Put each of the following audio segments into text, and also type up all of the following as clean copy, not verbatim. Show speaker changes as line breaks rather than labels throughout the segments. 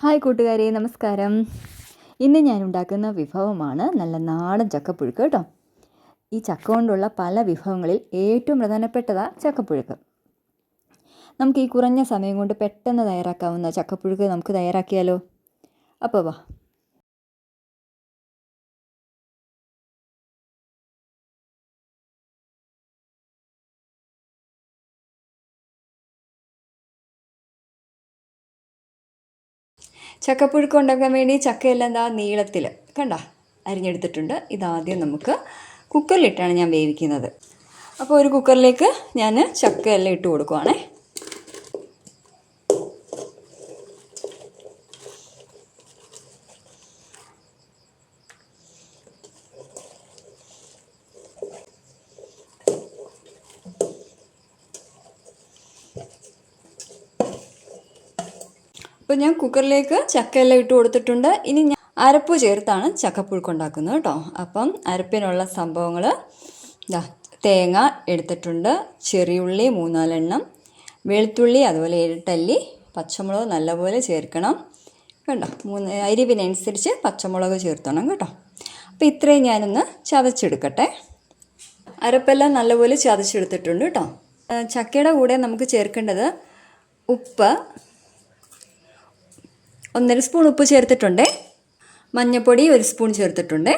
Hi കൂട്ടുകാരെ, നമസ്കാരം. ഇന്ന് ഞാൻ ഉണ്ടാക്കുന്ന വിഭവമാണ് നല്ല നാടൻ ചക്കപ്പുഴുക്ക് കേട്ടോ. ഈ ചക്ക കൊണ്ടുള്ള പല വിഭവങ്ങളിൽ ഏറ്റവും പ്രധാനപ്പെട്ടതാണ് ചക്കപ്പുഴുക്ക്. നമുക്ക് ഈ കുറഞ്ഞ സമയം കൊണ്ട് പെട്ടെന്ന് തയ്യാറാക്കാവുന്ന ചക്കപ്പുഴുക്ക് നമുക്ക് തയ്യാറാക്കിയാലോ? അപ്പോൾ വാ. ചക്കപ്പുഴുക്ക് ഉണ്ടാക്കാൻ വേണ്ടി ചക്കയെല്ലാം എന്താ നീളത്തിൽ അരിഞ്ഞെടുത്തിട്ടുണ്ട്. ഇതാദ്യം നമുക്ക് കുക്കറിലിട്ടാണ് ഞാൻ വേവിക്കുന്നത്. അപ്പോൾ ഒരു കുക്കറിലേക്ക് ഞാൻ ചക്കയെല്ലാം ഇട്ട് കൊടുക്കുവാണേ. അപ്പോൾ ഞാൻ കുക്കറിലേക്ക് ചക്കയെല്ലാം ഇട്ട് കൊടുത്തിട്ടുണ്ട്. ഇനി ഞാൻ അരപ്പ് ചേർത്താണ് ചക്കപ്പുഴുക്ക് ഉണ്ടാക്കുന്നത് കേട്ടോ. അപ്പം അരപ്പിനുള്ള സംഭവങ്ങൾ തേങ്ങ എടുത്തിട്ടുണ്ട്, ചെറിയുള്ളി 3-4 എണ്ണം, വെളുത്തുള്ളി അതുപോലെ 7 അല്ലി, പച്ചമുളക് നല്ലപോലെ ചേർക്കണം കേട്ടോ. അരിവിനനുസരിച്ച് പച്ചമുളക് ചേർത്തണം കേട്ടോ. അപ്പോൾ ഇത്രയും ഞാനൊന്ന് ചതച്ചെടുക്കട്ടെ. അരപ്പെല്ലാം നല്ലപോലെ ചതച്ചെടുത്തിട്ടുണ്ട് കേട്ടോ. ചക്കയുടെ കൂടെ നമുക്ക് ചേർക്കേണ്ടത് ഉപ്പ്, 1.5 സ്പൂൺ ഉപ്പ് ചേർത്തിട്ടുണ്ട്. മഞ്ഞൾപ്പൊടി 1 സ്പൂൺ ചേർത്തിട്ടുണ്ട്.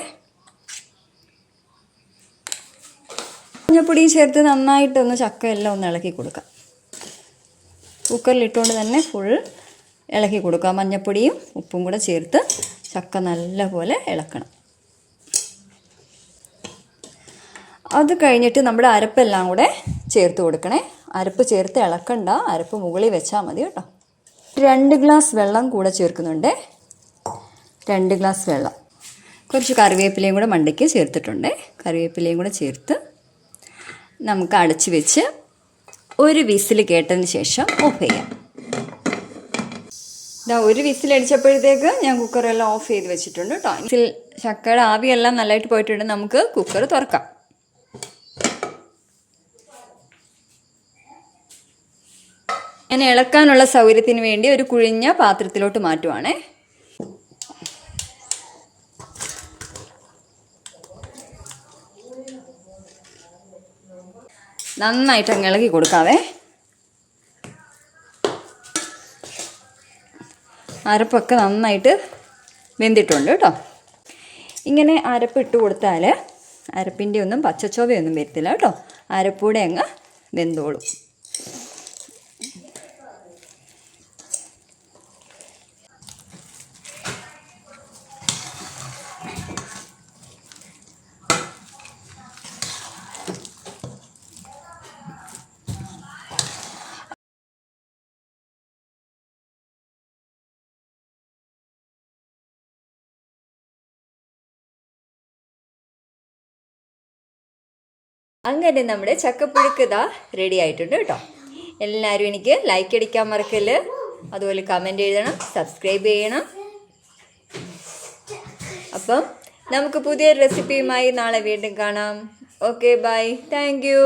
മഞ്ഞൾപ്പൊടിയും ചേർത്ത് നന്നായിട്ടൊന്ന് ചക്കയെല്ലാം ഒന്ന് ഇളക്കി കൊടുക്കാം. കുക്കറിലിട്ടുകൊണ്ട് തന്നെ ഫുൾ ഇളക്കി കൊടുക്കുക. മഞ്ഞൾപ്പൊടിയും ഉപ്പും കൂടെ ചേർത്ത് ചക്ക നല്ലപോലെ ഇളക്കണം. അത് കഴിഞ്ഞിട്ട് നമ്മുടെ അരപ്പെല്ലാം കൂടെ ചേർത്ത് കൊടുക്കണേ. അരപ്പ് ചേർത്ത് ഇളക്കണ്ട, അരപ്പ് മുകളിൽ വെച്ചാൽ മതി കേട്ടോ. 2 ഗ്ലാസ് വെള്ളം കൂടെ ചേർക്കുന്നുണ്ട്. 2 ഗ്ലാസ് വെള്ളം. കുറച്ച് കറിവേപ്പിലയും കൂടെ മണ്ടയ്ക്ക് ചേർത്തിട്ടുണ്ട്. കറിവേപ്പിലയും കൂടെ ചേർത്ത് നമുക്ക് അടച്ച് വെച്ച് ഒരു വിസിൽ കേട്ടതിന് ശേഷം ഓഫ് ചെയ്യാം. ഒരു വിസിലടിച്ചപ്പോഴത്തേക്ക് ഞാൻ കുക്കറെല്ലാം ഓഫ് ചെയ്ത് വെച്ചിട്ടുണ്ട് കേട്ടോ. ചക്കയുടെ ആവിയെല്ലാം നല്ലതായിട്ട് പോയിട്ടുണ്ട്. നമുക്ക് കുക്കർ തുറക്കാം. ഞാൻ ഇളക്കാനുള്ള സൗകര്യത്തിന് വേണ്ടി ഒരു കുഴിഞ്ഞ പാത്രത്തിലോട്ട് മാറ്റുവാണേ. നന്നായിട്ട് അങ്ങ് ഇളക്കി കൊടുക്കാവേ. അരപ്പൊക്കെ നന്നായിട്ട് വെന്തിട്ടുണ്ട് കേട്ടോ. ഇങ്ങനെ അരപ്പ് ഇട്ട് കൊടുത്താൽ അരപ്പിൻ്റെ ഒന്നും പച്ചച്ചോവയൊന്നും വരത്തില്ല കേട്ടോ. അരപ്പൂടെ അങ്ങ് വെന്തോളും. അങ്ങനെ നമ്മുടെ ചക്കപ്പുഴുക്ക് ഇതാ റെഡി ആയിട്ടുണ്ട് കേട്ടോ. എല്ലാവരും എനിക്ക് ലൈക്ക് അടിക്കാൻ മറക്കല്ല്, അതുപോലെ കമൻറ്റ് എഴുതണം, സബ്സ്ക്രൈബ് ചെയ്യണം. അപ്പം നമുക്ക് പുതിയൊരു റെസിപ്പിയുമായി നാളെ വീണ്ടും കാണാം. Okay, bye, thank U.